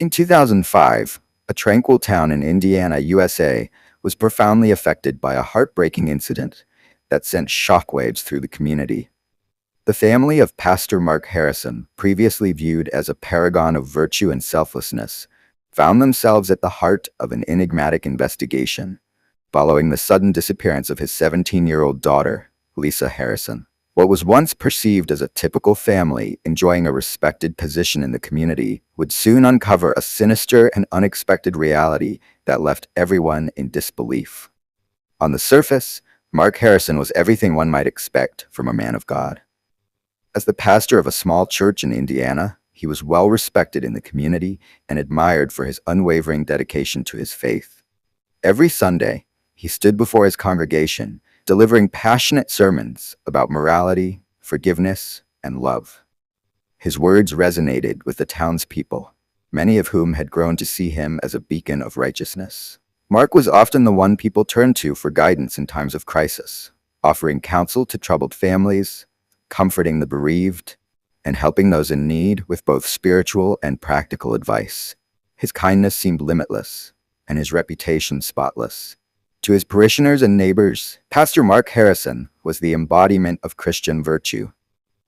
In 2005, a tranquil town in Indiana, USA, was profoundly affected by a heartbreaking incident that sent shockwaves through the community. The family of Pastor Mark Harrison, previously viewed as a paragon of virtue and selflessness, found themselves at the heart of an enigmatic investigation following the sudden disappearance of his 17-year-old daughter, Lisa Harrison. What was once perceived as a typical family enjoying a respected position in the community would soon uncover a sinister and unexpected reality that left everyone in disbelief. On the surface, Mark Harrison was everything one might expect from a man of God. As the pastor of a small church in Indiana, he was well respected in the community and admired for his unwavering dedication to his faith. Every Sunday, he stood before his congregation, delivering passionate sermons about morality, forgiveness, and love. His words resonated with the townspeople, many of whom had grown to see him as a beacon of righteousness. Mark was often the one people turned to for guidance in times of crisis, offering counsel to troubled families, comforting the bereaved, and helping those in need with both spiritual and practical advice. His kindness seemed limitless, and his reputation spotless. To his parishioners and neighbors, Pastor Mark Harrison was the embodiment of Christian virtue.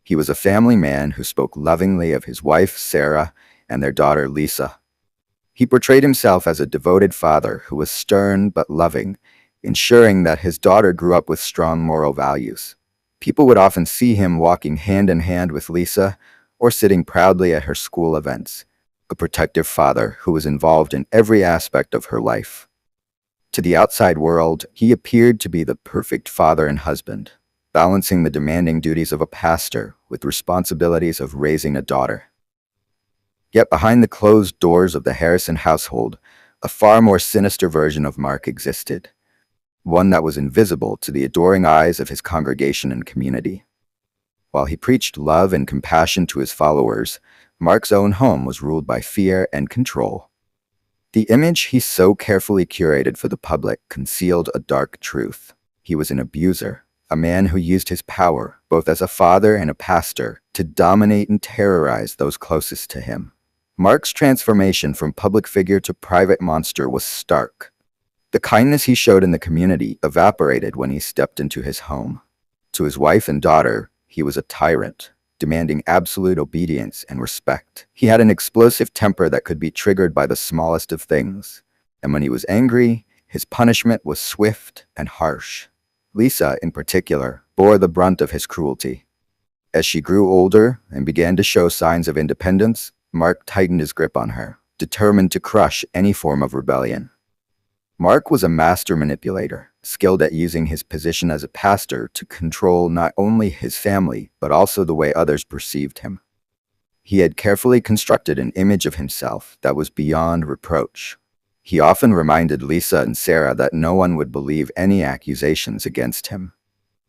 He was a family man who spoke lovingly of his wife, Sarah, and their daughter, Lisa. He portrayed himself as a devoted father who was stern but loving, ensuring that his daughter grew up with strong moral values. People would often see him walking hand in hand with Lisa or sitting proudly at her school events, a protective father who was involved in every aspect of her life. To the outside world, he appeared to be the perfect father and husband, balancing the demanding duties of a pastor with responsibilities of raising a daughter. Yet behind the closed doors of the Harrison household, a far more sinister version of Mark existed, one that was invisible to the adoring eyes of his congregation and community. While he preached love and compassion to his followers, Mark's own home was ruled by fear and control. The image he so carefully curated for the public concealed a dark truth. He was an abuser, a man who used his power, both as a father and a pastor, to dominate and terrorize those closest to him. Mark's transformation from public figure to private monster was stark. The kindness he showed in the community evaporated when he stepped into his home. To his wife and daughter, he was a tyrant, demanding absolute obedience and respect. He had an explosive temper that could be triggered by the smallest of things, and when he was angry, his punishment was swift and harsh. Lisa, in particular, bore the brunt of his cruelty. As she grew older and began to show signs of independence, Mark tightened his grip on her, determined to crush any form of rebellion. Mark was a master manipulator, skilled at using his position as a pastor to control not only his family, but also the way others perceived him. He had carefully constructed an image of himself that was beyond reproach. He often reminded Lisa and Sarah that no one would believe any accusations against him.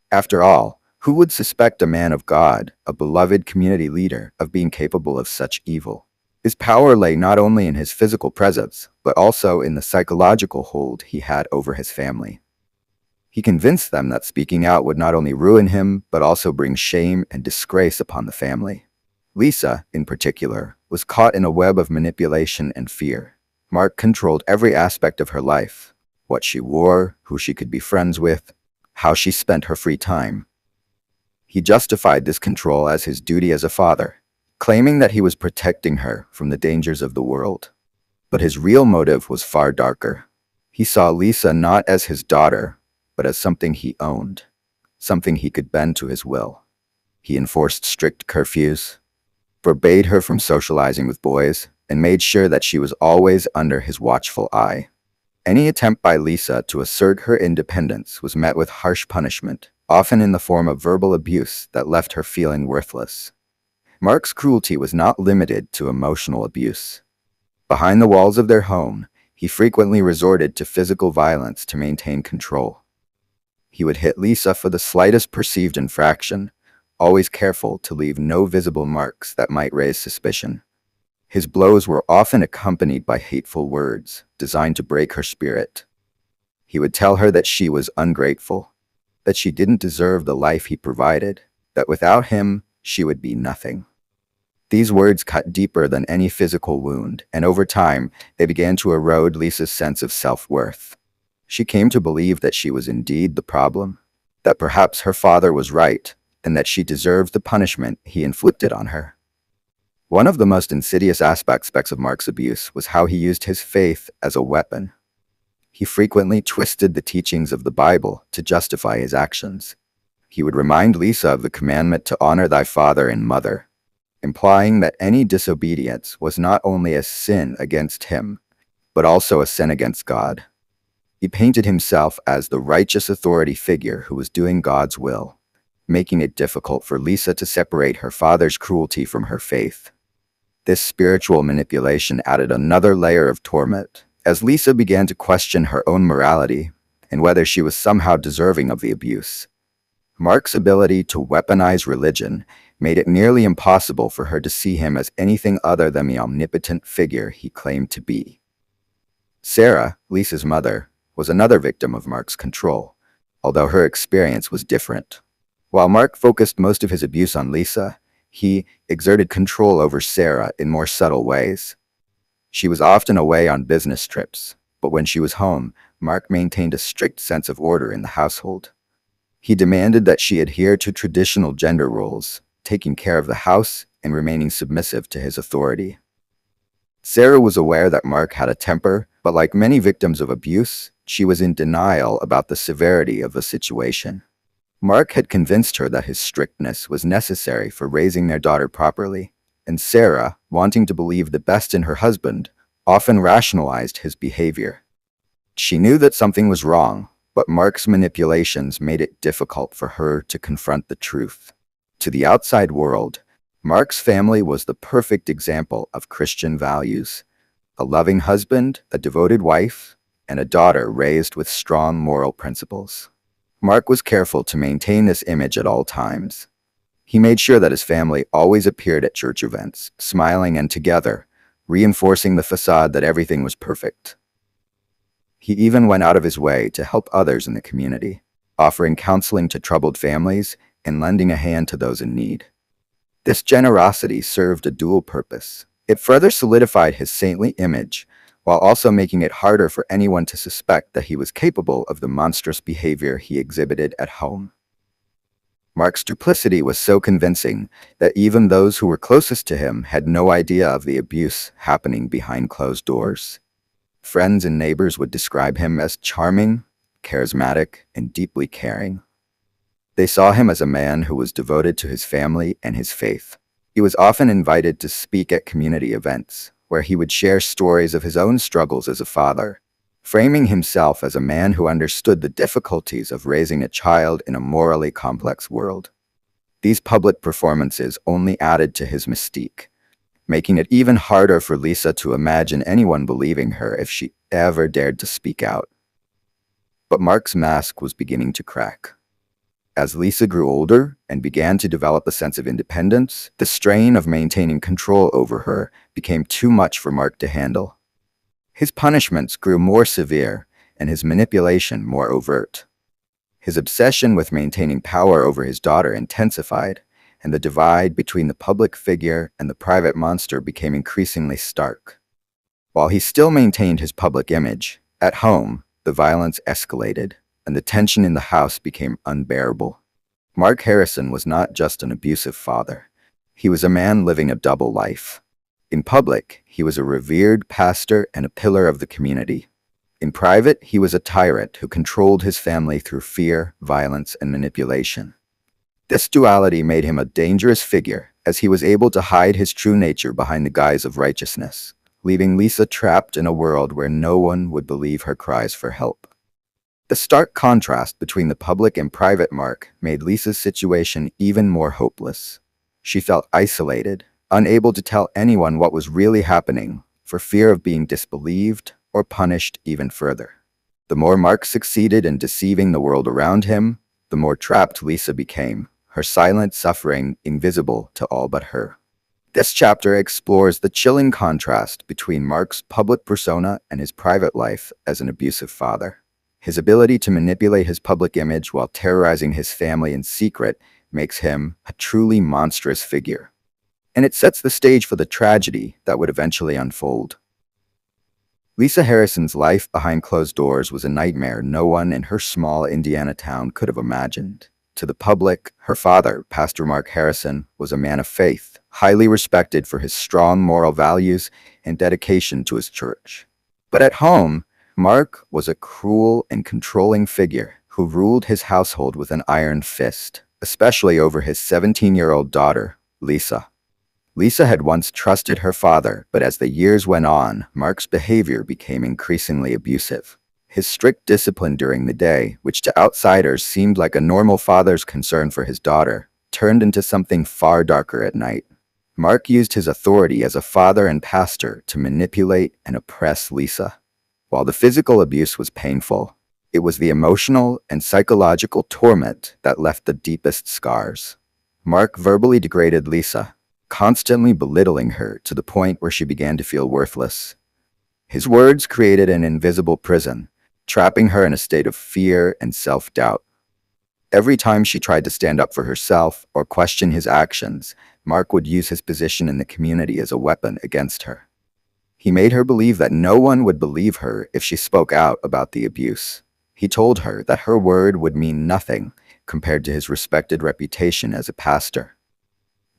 After all, who would suspect a man of God, a beloved community leader, of being capable of such evil? His power lay not only in his physical presence, but also in the psychological hold he had over his family. He convinced them that speaking out would not only ruin him, but also bring shame and disgrace upon the family. Lisa, in particular, was caught in a web of manipulation and fear. Mark controlled every aspect of her life: what she wore, who she could be friends with, how she spent her free time. He justified this control as his duty as a father, claiming that he was protecting her from the dangers of the world. But his real motive was far darker. He saw Lisa not as his daughter, but as something he owned, something he could bend to his will. He enforced strict curfews, forbade her from socializing with boys, and made sure that she was always under his watchful eye. Any attempt by Lisa to assert her independence was met with harsh punishment, often in the form of verbal abuse that left her feeling worthless. Mark's cruelty was not limited to emotional abuse. Behind the walls of their home, he frequently resorted to physical violence to maintain control. He would hit Lisa for the slightest perceived infraction, always careful to leave no visible marks that might raise suspicion. His blows were often accompanied by hateful words, designed to break her spirit. He would tell her that she was ungrateful, that she didn't deserve the life he provided, that without him, she would be nothing. These words cut deeper than any physical wound, and over time, they began to erode Lisa's sense of self-worth. She came to believe that she was indeed the problem, that perhaps her father was right, and that she deserved the punishment he inflicted on her. One of the most insidious aspects of Mark's abuse was how he used his faith as a weapon. He frequently twisted the teachings of the Bible to justify his actions. He would remind Lisa of the commandment to honor thy father and mother, implying that any disobedience was not only a sin against him, but also a sin against God. He painted himself as the righteous authority figure who was doing God's will, making it difficult for Lisa to separate her father's cruelty from her faith. This spiritual manipulation added another layer of torment, as Lisa began to question her own morality and whether she was somehow deserving of the abuse. Mark's ability to weaponize religion made it nearly impossible for her to see him as anything other than the omnipotent figure he claimed to be. Sarah, Lisa's mother, was another victim of Mark's control, although her experience was different. While Mark focused most of his abuse on Lisa, he exerted control over Sarah in more subtle ways. She was often away on business trips, but when she was home, Mark maintained a strict sense of order in the household. He demanded that she adhere to traditional gender roles, taking care of the house and remaining submissive to his authority. Sarah was aware that Mark had a temper, but like many victims of abuse, she was in denial about the severity of the situation. Mark had convinced her that his strictness was necessary for raising their daughter properly, and Sarah, wanting to believe the best in her husband, often rationalized his behavior. She knew that something was wrong, but Mark's manipulations made it difficult for her to confront the truth. To the outside world, Mark's family was the perfect example of Christian values: a loving husband, a devoted wife, and a daughter raised with strong moral principles. Mark was careful to maintain this image at all times. He made sure that his family always appeared at church events, smiling and together, reinforcing the facade that everything was perfect. He even went out of his way to help others in the community, offering counseling to troubled families and lending a hand to those in need. This generosity served a dual purpose. It further solidified his saintly image, while also making it harder for anyone to suspect that he was capable of the monstrous behavior he exhibited at home. Mark's duplicity was so convincing that even those who were closest to him had no idea of the abuse happening behind closed doors. Friends and neighbors would describe him as charming, charismatic, and deeply caring. They saw him as a man who was devoted to his family and his faith. He was often invited to speak at community events, where he would share stories of his own struggles as a father, framing himself as a man who understood the difficulties of raising a child in a morally complex world. These public performances only added to his mystique, making it even harder for Lisa to imagine anyone believing her if she ever dared to speak out. But Mark's mask was beginning to crack. As Lisa grew older and began to develop a sense of independence, the strain of maintaining control over her became too much for Mark to handle. His punishments grew more severe and his manipulation more overt. His obsession with maintaining power over his daughter intensified, and the divide between the public figure and the private monster became increasingly stark. While he still maintained his public image, at home, the violence escalated, and the tension in the house became unbearable. Mark Harrison was not just an abusive father. He was a man living a double life. In public, he was a revered pastor and a pillar of the community. In private, he was a tyrant who controlled his family through fear, violence, and manipulation. This duality made him a dangerous figure, as he was able to hide his true nature behind the guise of righteousness, leaving Lisa trapped in a world where no one would believe her cries for help. The stark contrast between the public and private Mark made Lisa's situation even more hopeless. She felt isolated, unable to tell anyone what was really happening, for fear of being disbelieved or punished even further. The more Mark succeeded in deceiving the world around him, the more trapped Lisa became, her silent suffering invisible to all but her. This chapter explores the chilling contrast between Mark's public persona and his private life as an abusive father. His ability to manipulate his public image while terrorizing his family in secret makes him a truly monstrous figure. and it sets the stage for the tragedy that would eventually unfold. Lisa Harrison's life behind closed doors was a nightmare no one in her small Indiana town could have imagined. To the public, her father, Pastor Mark Harrison, was a man of faith, highly respected for his strong moral values and dedication to his church. But at home, Mark was a cruel and controlling figure who ruled his household with an iron fist, especially over his 17-year-old daughter, Lisa. Lisa had once trusted her father, but as the years went on, Mark's behavior became increasingly abusive. His strict discipline during the day, which to outsiders seemed like a normal father's concern for his daughter, turned into something far darker at night. Mark used his authority as a father and pastor to manipulate and oppress Lisa. While the physical abuse was painful, it was the emotional and psychological torment that left the deepest scars. Mark verbally degraded Lisa, constantly belittling her to the point where she began to feel worthless. His words created an invisible prison, trapping her in a state of fear and self-doubt. Every time she tried to stand up for herself or question his actions, Mark would use his position in the community as a weapon against her. He made her believe that no one would believe her if she spoke out about the abuse. He told her that her word would mean nothing compared to his respected reputation as a pastor.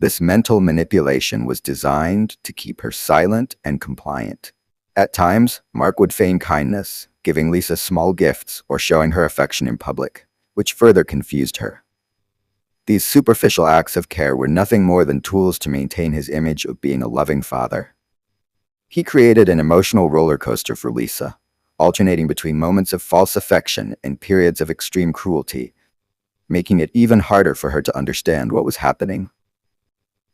This mental manipulation was designed to keep her silent and compliant. At times, Mark would feign kindness, giving Lisa small gifts or showing her affection in public, which further confused her. These superficial acts of care were nothing more than tools to maintain his image of being a loving father. He created an emotional roller coaster for Lisa, alternating between moments of false affection and periods of extreme cruelty, making it even harder for her to understand what was happening.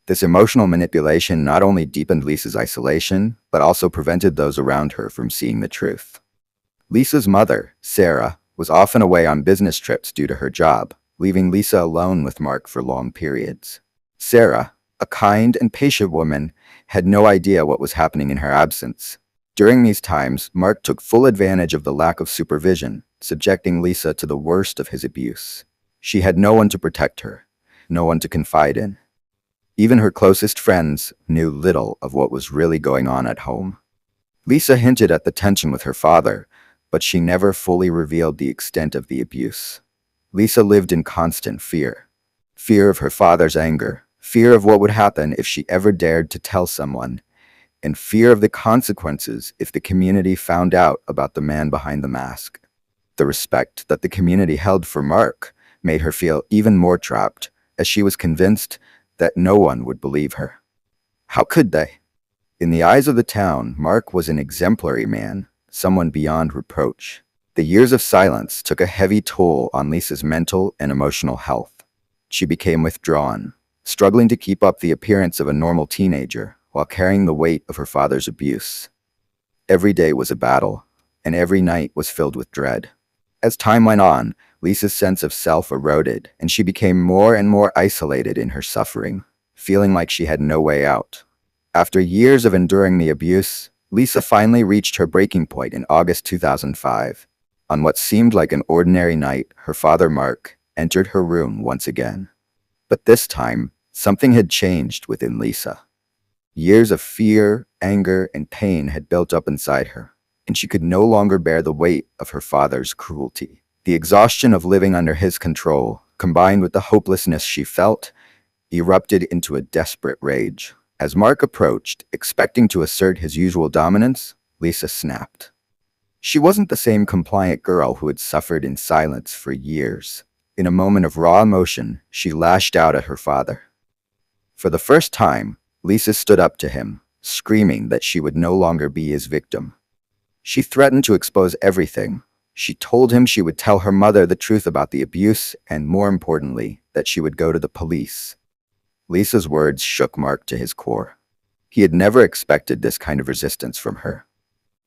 This emotional manipulation not only deepened Lisa's isolation, but also prevented those around her from seeing the truth. Lisa's mother, Sarah, was often away on business trips due to her job, leaving Lisa alone with Mark for long periods. Sarah, a kind and patient woman, had no idea what was happening in her absence. During these times, Mark took full advantage of the lack of supervision, subjecting Lisa to the worst of his abuse. She had no one to protect her, no one to confide in. Even her closest friends knew little of what was really going on at home. Lisa hinted at the tension with her father, but she never fully revealed the extent of the abuse. Lisa lived in constant fear. Fear of her father's anger, fear of what would happen if she ever dared to tell someone, and fear of the consequences if the community found out about the man behind the mask. The respect that the community held for Mark made her feel even more trapped, as she was convinced that no one would believe her. How could they? In the eyes of the town, Mark was an exemplary man, someone beyond reproach. The years of silence took a heavy toll on Lisa's mental and emotional health. She became withdrawn, struggling to keep up the appearance of a normal teenager while carrying the weight of her father's abuse. Every day was a battle, and every night was filled with dread. As time went on, Lisa's sense of self eroded, and she became more and more isolated in her suffering, feeling like she had no way out. After years of enduring the abuse, Lisa finally reached her breaking point in August 2005. On what seemed like an ordinary night, her father Mark entered her room once again. But this time, something had changed within Lisa. Years of fear, anger, and pain had built up inside her, and she could no longer bear the weight of her father's cruelty. The exhaustion of living under his control, combined with the hopelessness she felt, erupted into a desperate rage. As Mark approached, expecting to assert his usual dominance, Lisa snapped. She wasn't the same compliant girl who had suffered in silence for years. In a moment of raw emotion, she lashed out at her father. For the first time, Lisa stood up to him, screaming that she would no longer be his victim. She threatened to expose everything. She told him she would tell her mother the truth about the abuse, and more importantly, that she would go to the police. Lisa's words shook Mark to his core. He had never expected this kind of resistance from her.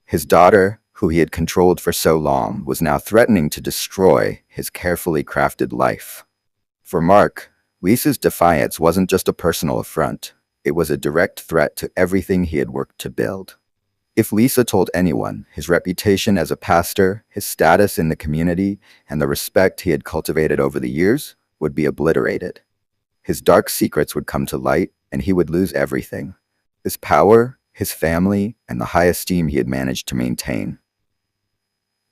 His daughter, who he had controlled for so long, was now threatening to destroy his carefully crafted life. For Mark, Lisa's defiance wasn't just a personal affront. It was a direct threat to everything he had worked to build. If Lisa told anyone, his reputation as a pastor, his status in the community, and the respect he had cultivated over the years would be obliterated. His dark secrets would come to light, and he would lose everything: his power, his family, and the high esteem he had managed to maintain.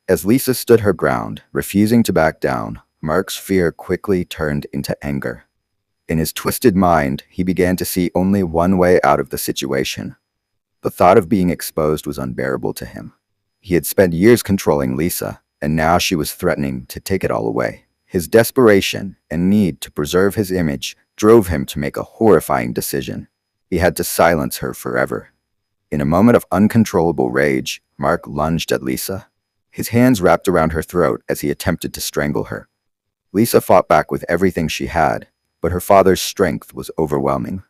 As Lisa stood her ground, refusing to back down, Mark's fear quickly turned into anger. In his twisted mind, he began to see only one way out of the situation. The thought of being exposed was unbearable to him. He had spent years controlling Lisa, and now she was threatening to take it all away. His desperation and need to preserve his image drove him to make a horrifying decision. He had to silence her forever. In a moment of uncontrollable rage, Mark lunged at Lisa. His hands wrapped around her throat as he attempted to strangle her. Lisa fought back with everything she had, but her father's strength was overwhelming.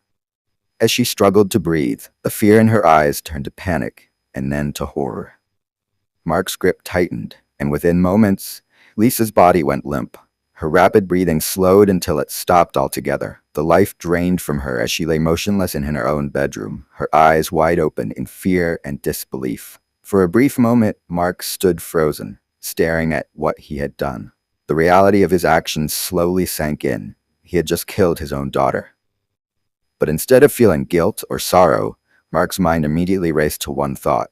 As she struggled to breathe, the fear in her eyes turned to panic and then to horror. Mark's grip tightened, and within moments, Lisa's body went limp. Her rapid breathing slowed until it stopped altogether. The life drained from her as she lay motionless in her own bedroom, her eyes wide open in fear and disbelief. For a brief moment, Mark stood frozen, staring at what he had done. The reality of his actions slowly sank in. He had just killed his own daughter. But instead of feeling guilt or sorrow, Mark's mind immediately raced to one thought: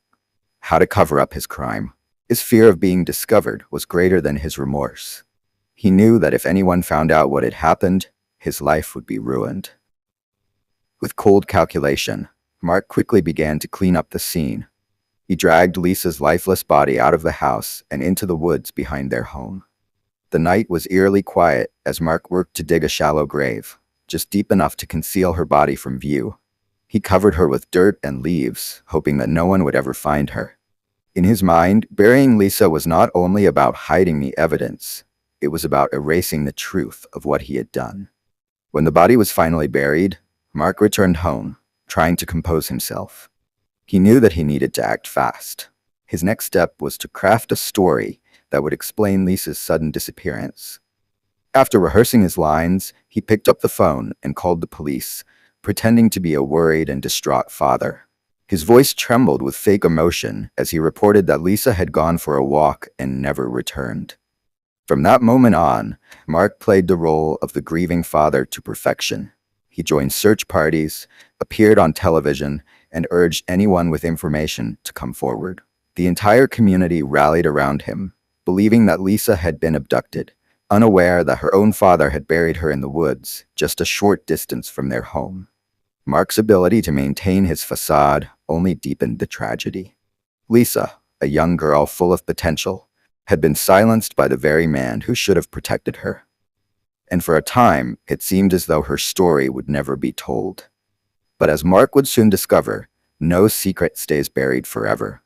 how to cover up his crime. His fear of being discovered was greater than his remorse. He knew that if anyone found out what had happened, his life would be ruined. With cold calculation, Mark quickly began to clean up the scene. He dragged Lisa's lifeless body out of the house and into the woods behind their home. The night was eerily quiet as Mark worked to dig a shallow grave, just deep enough to conceal her body from view. He covered her with dirt and leaves, hoping that no one would ever find her. In his mind, burying Lisa was not only about hiding the evidence, it was about erasing the truth of what he had done. When the body was finally buried, Mark returned home, trying to compose himself. He knew that he needed to act fast. His next step was to craft a story that would explain Lisa's sudden disappearance. After rehearsing his lines, he picked up the phone and called the police, pretending to be a worried and distraught father. His voice trembled with fake emotion as he reported that Lisa had gone for a walk and never returned. From that moment on, Mark played the role of the grieving father to perfection. He joined search parties, appeared on television, and urged anyone with information to come forward. The entire community rallied around him, believing that Lisa had been abducted, unaware that her own father had buried her in the woods, just a short distance from their home. Mark's ability to maintain his facade only deepened the tragedy. Lisa, a young girl full of potential, had been silenced by the very man who should have protected her. And for a time, it seemed as though her story would never be told. But as Mark would soon discover, no secret stays buried forever.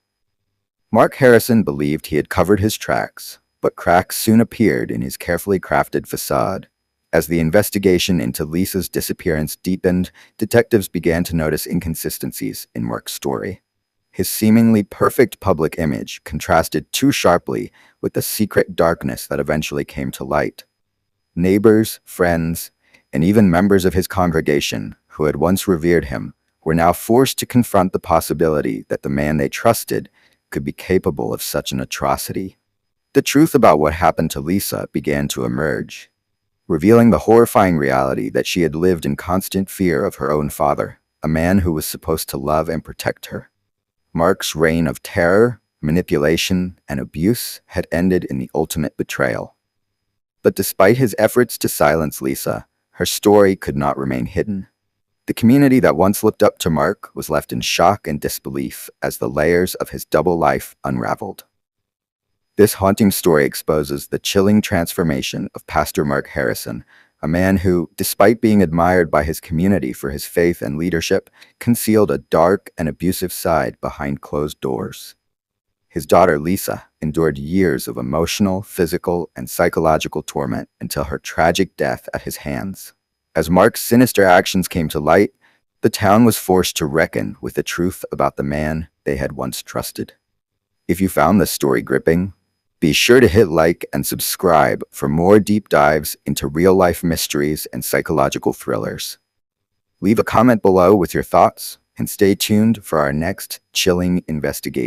Mark Harrison believed he had covered his tracks, but cracks soon appeared in his carefully crafted facade. As the investigation into Lisa's disappearance deepened, detectives began to notice inconsistencies in Mark's story. His seemingly perfect public image contrasted too sharply with the secret darkness that eventually came to light. Neighbors, friends, and even members of his congregation, who had once revered him, were now forced to confront the possibility that the man they trusted could be capable of such an atrocity. The truth about what happened to Lisa began to emerge, revealing the horrifying reality that she had lived in constant fear of her own father, a man who was supposed to love and protect her. Mark's reign of terror, manipulation, and abuse had ended in the ultimate betrayal. But despite his efforts to silence Lisa, her story could not remain hidden. The community that once looked up to Mark was left in shock and disbelief as the layers of his double life unraveled. This haunting story exposes the chilling transformation of Pastor Mark Harrison, a man who, despite being admired by his community for his faith and leadership, concealed a dark and abusive side behind closed doors. His daughter Lisa endured years of emotional, physical, and psychological torment until her tragic death at his hands. As Mark's sinister actions came to light, the town was forced to reckon with the truth about the man they had once trusted. If you found this story gripping, be sure to hit like and subscribe for more deep dives into real-life mysteries and psychological thrillers. Leave a comment below with your thoughts, and stay tuned for our next chilling investigation.